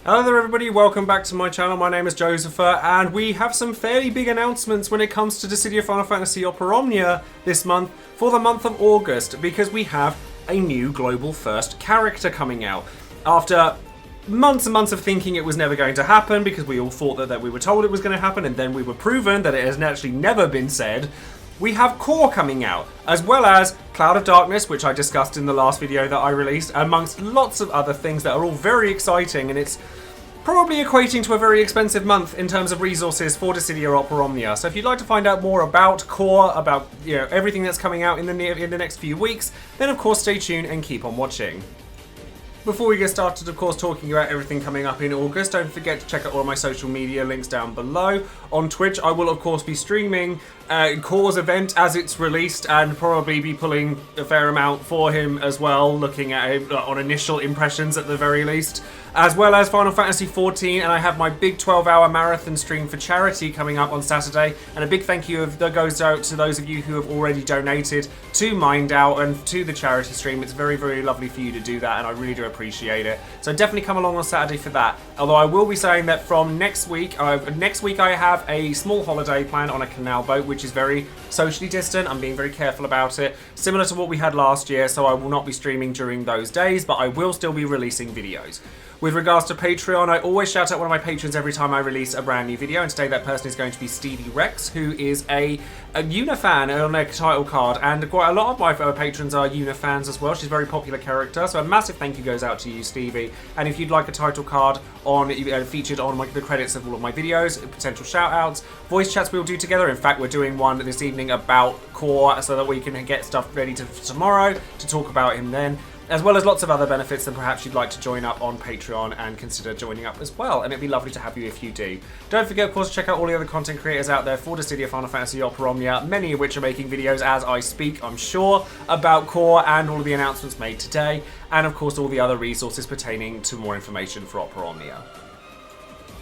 Hello there everybody, welcome back to my channel. My name is Joesephyr and we have some fairly big announcements when it comes to Dissidia Final Fantasy Omnia this month for the month of August, because we have a new global first character coming out. After months and months of thinking it was never going to happen, because we all thought that we were told it was going to happen and then we were proven that it has actually never been said, we have Cor coming out, as well as Cloud of Darkness, which I discussed in the last video that I released, amongst lots of other things that are all very exciting, and it's probably equating to a very expensive month in terms of resources for Dissidia Omnia. So if you'd like to find out more about Cor, about everything that's coming out in the next few weeks, then of course stay tuned and keep on watching. Before we get started, of course, talking about everything coming up in August, don't forget to check out all of my social media links down below. On Twitch, I will, of course, be streaming Cor's event as it's released, and probably be pulling a fair amount for him as well, looking at him on initial impressions at the very least. As well as Final Fantasy XIV, and I have my big 12-hour marathon stream for charity coming up on Saturday. And a big thank you that goes out to those of you who have already donated to MindOut and to the charity stream. It's very, very lovely for you to do that, and I really do appreciate it. So definitely come along on Saturday for that. Although I will be saying that from next week I have a small holiday planned on a canal boat, which is very socially distant. I'm being very careful about it, similar to what we had last year, so I will not be streaming during those days, but I will still be releasing videos. With regards to Patreon, I always shout out one of my patrons every time I release a brand new video, and today that person is going to be Stevie Rex, who is a Una fan on their title card, and quite a lot of my patrons are Una fans as well. She's a very popular character, so a massive thank you goes out to you, Stevie. And if you'd like a title card featured on the credits of all of my videos, potential shout outs, voice chats we'll do together. In fact, we're doing one this evening about Cor so that we can get stuff ready for tomorrow to talk about him then. As well as lots of other benefits, then perhaps you'd like to join up on Patreon and consider joining up as well. And it'd be lovely to have you if you do. Don't forget, of course, to check out all the other content creators out there for Dissidia Final Fantasy Omnia, many of which are making videos as I speak, I'm sure, about Cor and all of the announcements made today. And of course, all the other resources pertaining to more information for Omnia.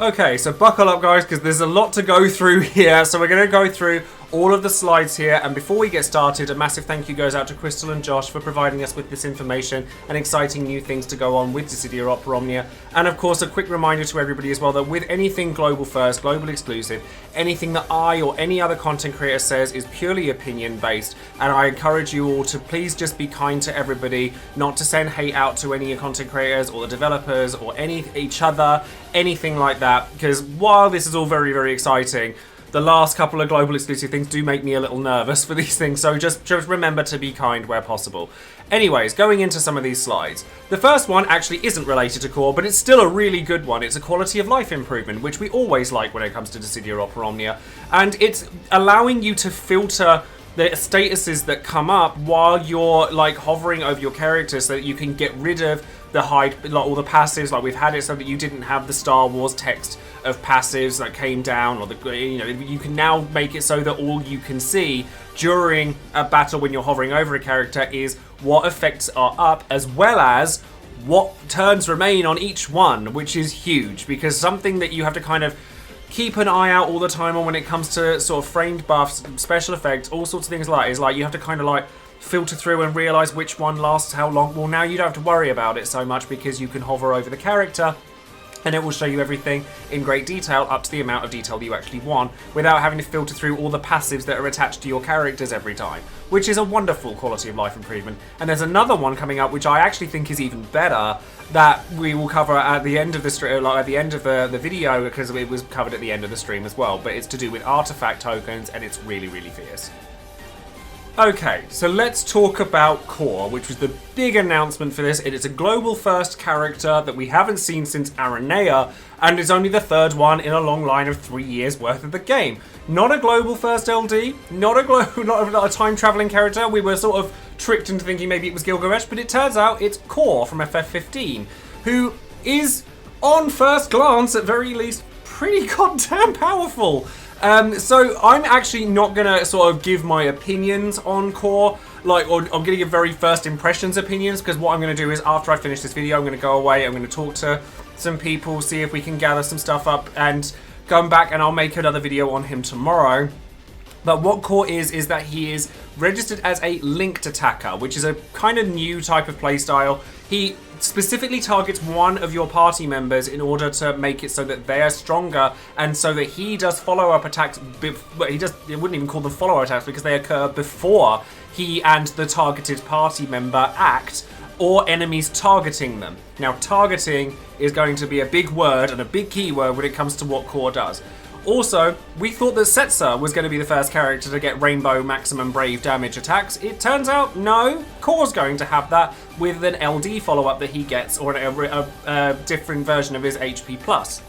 Okay, so buckle up, guys, because there's a lot to go through here. So we're going to go through all of the slides here, and before we get started, a massive thank you goes out to Crystal and Josh for providing us with this information and exciting new things to go on with Dissidia Omnia. And of course, a quick reminder to everybody as well that with anything global first, global exclusive, anything that I or any other content creator says is purely opinion based, and I encourage you all to please just be kind to everybody, not to send hate out to any content creators or the developers or each other, anything like that, because while this is all very, very exciting, the last couple of global exclusive things do make me a little nervous for these things, so just remember to be kind where possible. Anyways, going into some of these slides. The first one actually isn't related to Cor, but it's still a really good one. It's a quality of life improvement, which we always like when it comes to Dissidia Omnia, and it's allowing you to filter the statuses that come up while you're like hovering over your character, so that you can get rid of the all the passives. Like we've had it so that you didn't have the Star Wars text of passives that came down, or you can now make it so that all you can see during a battle when you're hovering over a character is what effects are up, as well as what turns remain on each one, which is huge, because something that you have to kind of keep an eye out all the time on when it comes to sort of framed buffs, special effects, all sorts of things like that, is like you have to kind of like filter through and realize which one lasts how long. Well, now you don't have to worry about it so much, because you can hover over the character and it will show you everything in great detail, up to the amount of detail that you actually want, without having to filter through all the passives that are attached to your characters every time, which is a wonderful quality of life improvement. And there's another one coming up which I actually think is even better, that we will cover at the end of the stream, like at the end of the video, because it was covered at the end of the stream as well. But it's to do with artifact tokens, and it's really, really fierce. Okay, so let's talk about Cor, which was the big announcement for this. It is a global first character that we haven't seen since Aranea, and is only the third one in a long line of 3 years worth of the game. Not a global first LD, not a time traveling character. We were sort of tricked into thinking maybe it was Gilgamesh, but it turns out it's Cor from FF15, who is, on first glance at very least, pretty goddamn powerful. So I'm actually not gonna sort of give my opinions on Cor, or I'm gonna give very first impressions opinions, because what I'm gonna do is, after I finish this video, I'm gonna go away, I'm gonna talk to some people, see if we can gather some stuff up, and come back, and I'll make another video on him tomorrow. But what Cor is that he is registered as a linked attacker, which is a kind of new type of playstyle. He specifically targets one of your party members in order to make it so that they are stronger, and so that he does follow-up attacks. It wouldn't even call them follow-up attacks because they occur before he and the targeted party member act, or enemies targeting them. Now, targeting is going to be a big word and a big keyword when it comes to what Cor does. Also, we thought that Setzer was going to be the first character to get Rainbow Maximum Brave damage attacks. It turns out, no, Cor's going to have that with an LD follow-up that he gets, or a different version of his HP+.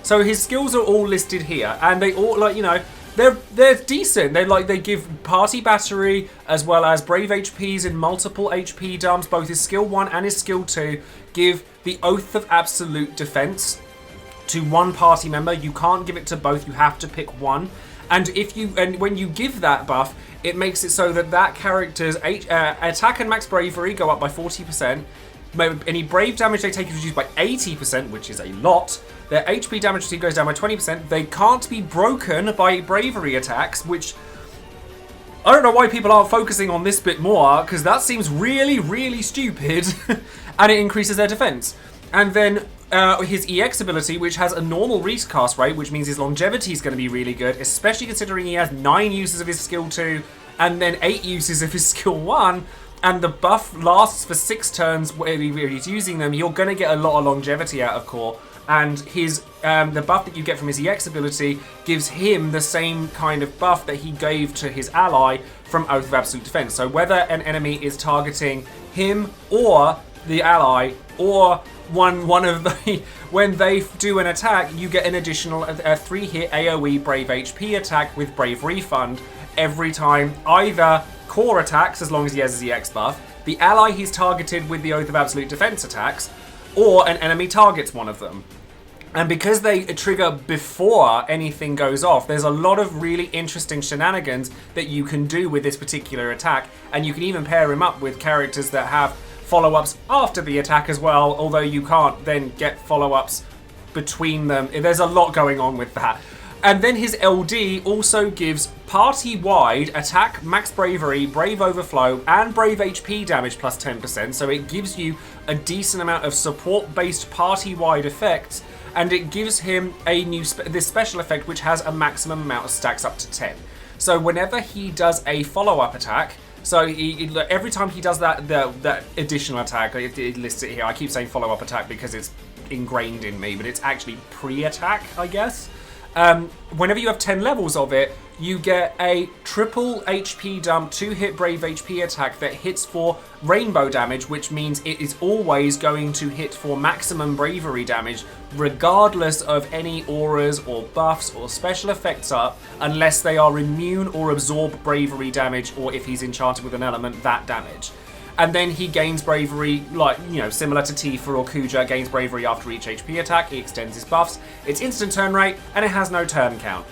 So his skills are all listed here, and they all, like, you know, they're decent. They give Party Battery as well as Brave HPs in multiple HP dumps. Both his skill 1 and his skill 2 give the Oath of Absolute Defense to one party member. You can't give it to both, you have to pick one. And when you give that buff, it makes it so that character's attack and max bravery go up by 40%. Any brave damage they take is reduced by 80%, which is a lot. Their HP damage goes down by 20%. They can't be broken by bravery attacks, which I don't know why people aren't focusing on this bit more, because that seems really, really stupid. And it increases their defense. And then his EX ability, which has a normal recast rate, which means his longevity is going to be really good, especially considering he has 9 uses of his skill 2 and then 8 uses of his skill 1, and the buff lasts for 6 turns where he's using them. You're going to get a lot of longevity out of Cor, and his the buff that you get from his EX ability gives him the same kind of buff that he gave to his ally from Oath of Absolute Defense. So whether an enemy is targeting him or the ally, or one of the when they do an attack, you get an additional 3-hit AoE Brave HP attack with Brave Refund every time either Cor attacks, as long as he has his EX buff, the ally he's targeted with the Oath of Absolute Defense attacks, or an enemy targets one of them. And because they trigger before anything goes off, there's a lot of really interesting shenanigans that you can do with this particular attack, and you can even pair him up with characters that have follow-ups after the attack as well, although you can't then get follow-ups between them. There's a lot going on with that. And then his LD also gives party-wide attack, max bravery, brave overflow, and brave HP damage plus 10%, so it gives you a decent amount of support-based party-wide effects, and it gives him this special effect which has a maximum amount of stacks up to 10. So whenever he does a follow-up attack, so every time he does that additional attack, it lists it here. I keep saying follow-up attack because it's ingrained in me, but it's actually pre-attack, I guess. Whenever you have 10 levels of it, you get a triple HP dump 2-hit Brave HP attack that hits for rainbow damage, which means it is always going to hit for maximum bravery damage, regardless of any auras or buffs or special effects up, unless they are immune or absorb bravery damage, or if he's enchanted with an element, that damage. And then he gains bravery, like, you know, similar to Tifa or Kuja, gains bravery after each HP attack. He extends his buffs. It's instant turn rate, and it has no turn count.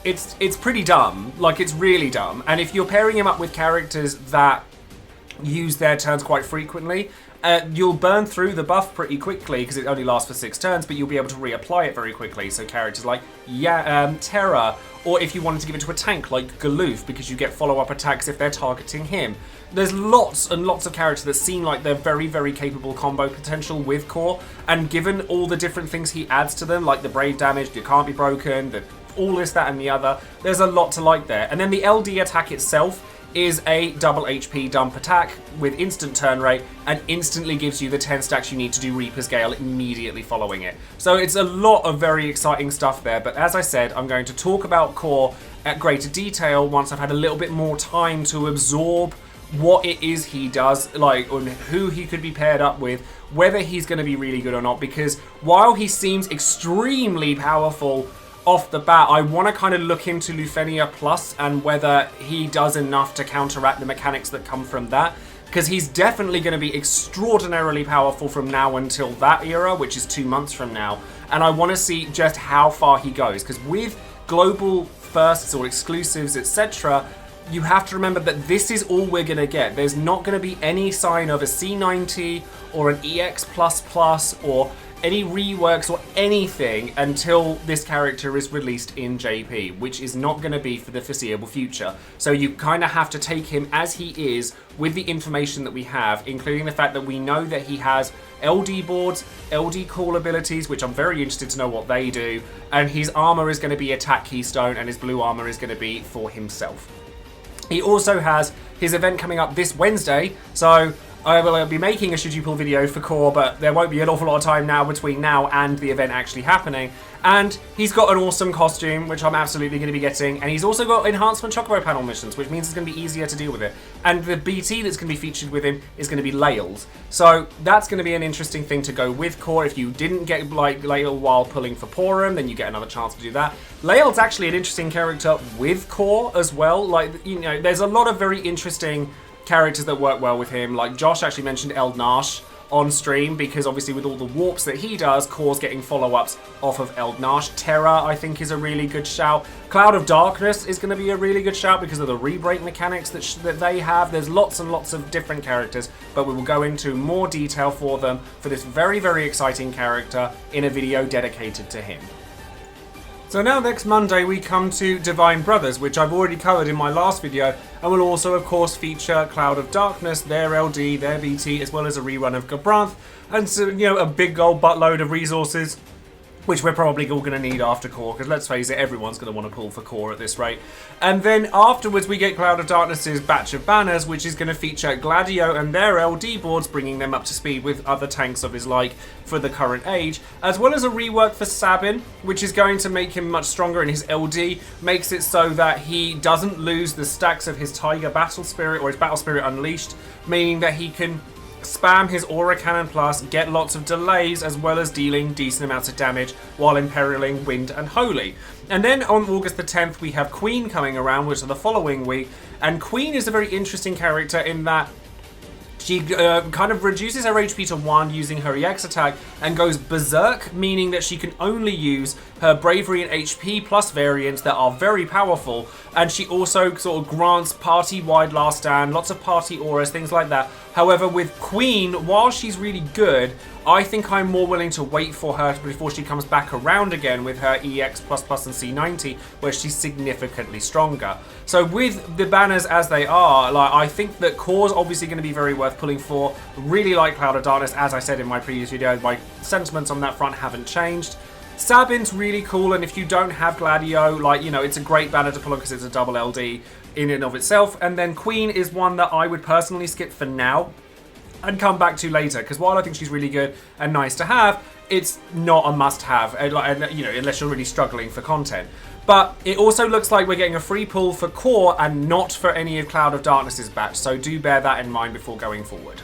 It's pretty dumb. Like, it's really dumb. And if you're pairing him up with characters that use their turns quite frequently, you'll burn through the buff pretty quickly because it only lasts for 6 turns, but you'll be able to reapply it very quickly. So characters like Terra, or if you wanted to give it to a tank like Galoof, because you get follow-up attacks if they're targeting him. There's lots and lots of characters that seem like they're very, very capable combo potential with Cor, and given all the different things he adds to them, like the brave damage, you can't be broken, all this, that, and the other, there's a lot to like there. And then the LD attack itself is a double HP dump attack with instant turn rate, and instantly gives you the 10 stacks you need to do Reaper's Gale immediately following it. So it's a lot of very exciting stuff there, but as I said, I'm going to talk about Cor at greater detail once I've had a little bit more time to absorb what it is he does, like, and who he could be paired up with, whether he's going to be really good or not, because while he seems extremely powerful off the bat, I want to kind of look into Lufenia Plus and whether he does enough to counteract the mechanics that come from that, because he's definitely going to be extraordinarily powerful from now until that era, which is 2 months from now, and I want to see just how far he goes, because with global firsts or exclusives, etc., you have to remember that this is all we're going to get. There's not going to be any sign of a C90 or an EX++ or any reworks or anything until this character is released in JP, which is not going to be for the foreseeable future. So you kind of have to take him as he is with the information that we have, including the fact that we know that he has LD boards, LD call abilities, which I'm very interested to know what they do, and his armor is going to be attack keystone, and his blue armor is going to be for himself. He also has his event coming up this Wednesday, so I will be making a should you pull video for Cor, but there won't be an awful lot of time now between now and the event actually happening. And he's got an awesome costume, which I'm absolutely going to be getting. And he's also got enhancement Chocobo panel missions, which means it's going to be easier to deal with it. And the BT that's going to be featured with him is going to be Lails. So that's going to be an interesting thing to go with Cor. If you didn't get like Lail while pulling for Porum, then you get another chance to do that. Lail's actually an interesting character with Cor as well. Like, you know, there's a lot of very interesting characters that work well with him. Like Josh actually mentioned Eldnash on stream, because obviously with all the warps that he does, Cor's getting follow-ups off of Eldnash. Terra, I think, is a really good shout. Cloud of Darkness is going to be a really good shout because of the re-break mechanics that they have. There's lots and lots of different characters, but we will go into more detail for them for this very, very exciting character in a video dedicated to him. So now next Monday we come to Divine Brothers, which I've already covered in my last video, and will also of course feature Cloud of Darkness, their LD, their BT, as well as a rerun of Gabranth, and so, you know, a big old buttload of resources, which we're probably all going to need after Cor, because let's face it, everyone's going to want to pull for Cor at this rate. And then afterwards we get Cloud of Darkness's Batch of Banners, which is going to feature Gladio and their LD boards, bringing them up to speed with other tanks of his like for the current age, as well as a rework for Sabin, which is going to make him much stronger in his LD, makes it so that he doesn't lose the stacks of his Tiger Battle Spirit or his Battle Spirit Unleashed, meaning that he can spam his Aura Cannon Plus, get lots of delays, as well as dealing decent amounts of damage while imperiling Wind and Holy. And then on August the 10th, we have Queen coming around, which is the following week. And Queen is a very interesting character in that she kind of reduces her HP to 1 using her EX attack and goes berserk, meaning that she can only use her bravery and HP plus variants that are very powerful. And she also sort of grants party-wide last stand, lots of party auras, things like that. However, with Queen, while she's really good, I think I'm more willing to wait for her before she comes back around again with her EX++ and C90, where she's significantly stronger. So with the banners as they are, like, I think that Cor's obviously going to be very worth pulling for. Really like Cloud of Darkness, as I said in my previous video. My sentiments on that front haven't changed. Sabin's really cool, and if you don't have Gladio, like, you know, it's a great banner to pull on because it's a double LD in and of itself. And then Queen is one that I would personally skip for now and come back to later, because while I think she's really good and nice to have, it's not a must-have, you know, unless you're really struggling for content. But it also looks like we're getting a free pull for Cor and not for any of Cloud of Darkness's batch, so do bear that in mind before going forward.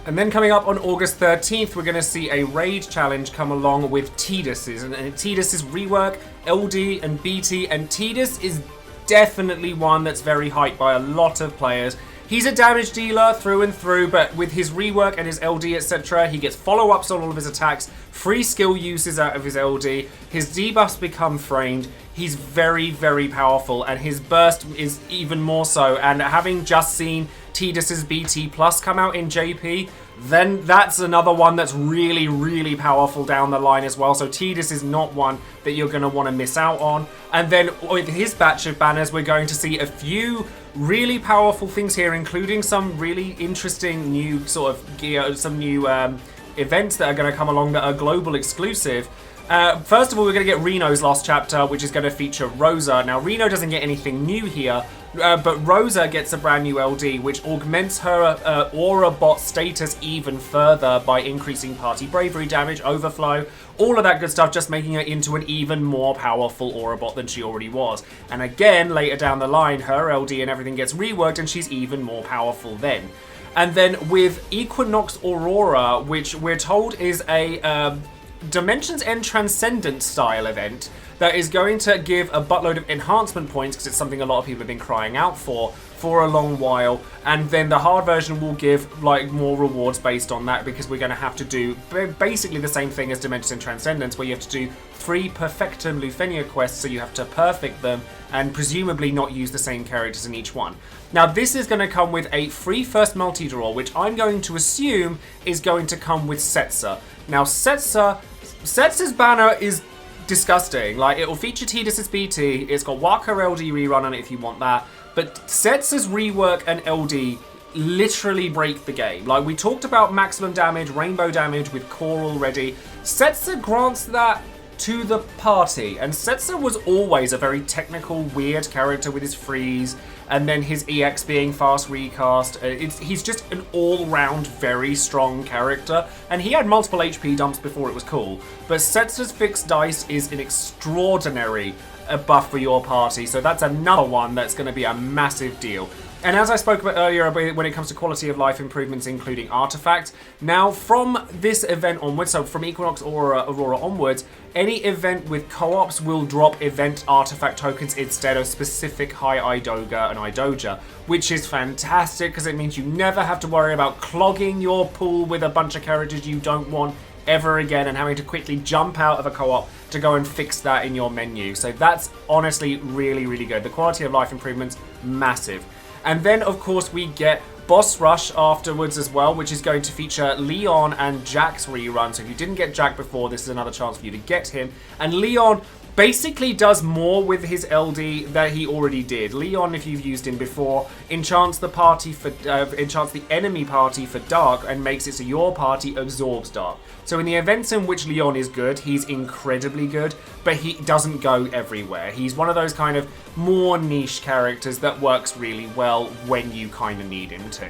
And then coming up on August 13th, we're going to see a raid challenge come along with Tidus's. And Tidus's rework, LD and BT, and Tidus is definitely one that's very hyped by a lot of players. He's a damage dealer through and through, but with his rework and his LD, etc., he gets follow-ups on all of his attacks, free skill uses out of his LD, his debuffs become framed, he's very, very powerful, and his burst is even more so. And having just seen Tidus's BT Plus come out in JP, then that's another one that's really, really powerful down the line as well. So Tidus is not one that you're going to want to miss out on. And then with his batch of banners, we're going to see a few really powerful things here, including some really interesting new sort of gear, some new events that are going to come along that are global exclusive. First of all, we're going to get Reno's last chapter, which is going to feature Rosa. Now, Reno doesn't get anything new here, but Rosa gets a brand new LD, which augments her Aura Bot status even further by increasing party bravery damage, overflow, all of that good stuff, just making her into an even more powerful Aura Bot than she already was. And again, later down the line, her LD and everything gets reworked, and she's even more powerful then. And then with Equinox Aurora, which we're told is a Dimensions End Transcendent style event that is going to give a buttload of enhancement points, because it's something a lot of people have been crying out for for a long while, and then the hard version will give like more rewards based on that, because we're going to have to do basically the same thing as Dimensions in Transcendence, where you have to do 3 Perfectum Lufenia quests, so you have to perfect them and presumably not use the same characters in each one. Now this is going to come with a free first multi-draw, which I'm going to assume is going to come with Setzer. Now Setzer's banner is disgusting. Like, it will feature Tidal's BT, it's got Waka LD rerun on it if you want that, but Setzer's rework and LD literally break the game. Like, we talked about maximum damage, rainbow damage with Cor already. Setzer grants that to the party, and Setzer was always a very technical, weird character with his freeze, and then his EX being fast recast. He's just an all-round very strong character, and he had multiple HP dumps before it was cool. But Setzer's fixed dice is an extraordinary buff for your party, so that's another one that's going to be a massive deal. And as I spoke about earlier, when it comes to quality of life improvements, including artifacts, now from this event onwards, so from Equinox Aurora onwards, any event with co-ops will drop event artifact tokens instead of specific high Idoga and Idoja, which is fantastic because it means you never have to worry about clogging your pool with a bunch of characters you don't want ever again and having to quickly jump out of a co-op to go and fix that in your menu. So that's honestly really, really good. The quality of life improvements, massive. And then, of course, we get Boss Rush afterwards as well, which is going to feature Leon and Jack's rerun. So if you didn't get Jack before, this is another chance for you to get him. And Leon basically does more with his LD that he already did. Leon, if you've used him before, enchants the enemy party for dark and makes it so your party absorbs dark. So in the events in which Leon is good, he's incredibly good, but he doesn't go everywhere. He's one of those kind of more niche characters that works really well when you kind of need him to.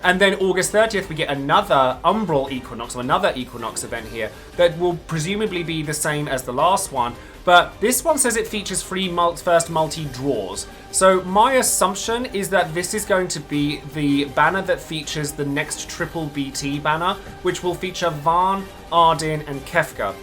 And then August 30th, we get another Umbral Equinox, or another Equinox event here, that will presumably be the same as the last one, but this one says it features free first multi-draws. So my assumption is that this is going to be the banner that features the next triple BT banner, which will feature Varn, Ardyn, and Kefka.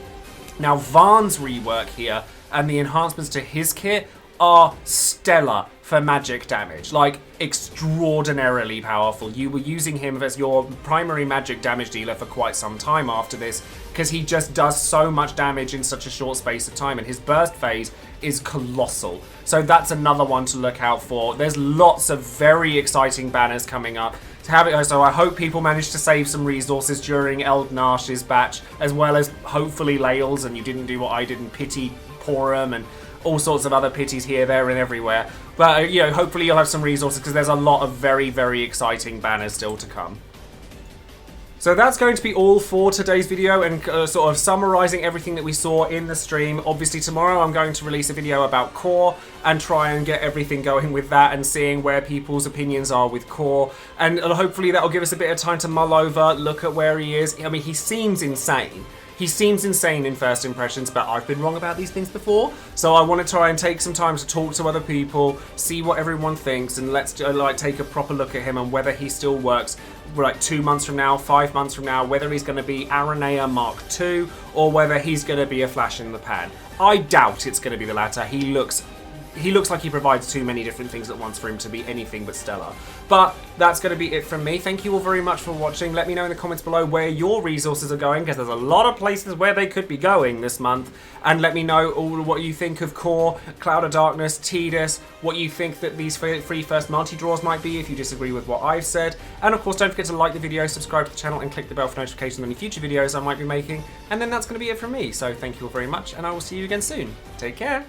Now Varn's rework here and the enhancements to his kit are stellar for magic damage, like extraordinarily powerful. You were using him as your primary magic damage dealer for quite some time after this, because he just does so much damage in such a short space of time, and his burst phase is colossal. So that's another one to look out for. There's lots of very exciting banners coming up. So I hope people manage to save some resources during Eldnash's batch, as well as hopefully Lael's, and you didn't do what I did and pity Porum and all sorts of other pities here, there, and everywhere. But, you know, hopefully you'll have some resources, because there's a lot of very, very exciting banners still to come. So that's going to be all for today's video, and sort of summarizing everything that we saw in the stream. Obviously tomorrow I'm going to release a video about Cor and try and get everything going with that and seeing where people's opinions are with Cor. And hopefully that'll give us a bit of time to mull over, look at where he is. I mean, he seems insane. He seems insane in first impressions, but I've been wrong about these things before. So I want to try and take some time to talk to other people, see what everyone thinks, and let's like take a proper look at him and whether he still works like 2 months from now, 5 months from now, whether he's going to be Aranea Mark II or whether he's going to be a flash in the pan. I doubt it's going to be the latter. He looks like he provides too many different things at once for him to be anything but stellar. But that's going to be it from me. Thank you all very much for watching. Let me know in the comments below where your resources are going, because there's a lot of places where they could be going this month. And let me know all what you think of Cor, Cloud of Darkness, Tidus, what you think that these free first multi-draws might be if you disagree with what I've said. And of course, don't forget to like the video, subscribe to the channel, and click the bell for notifications on any future videos I might be making. And then that's going to be it from me. So thank you all very much, and I will see you again soon. Take care.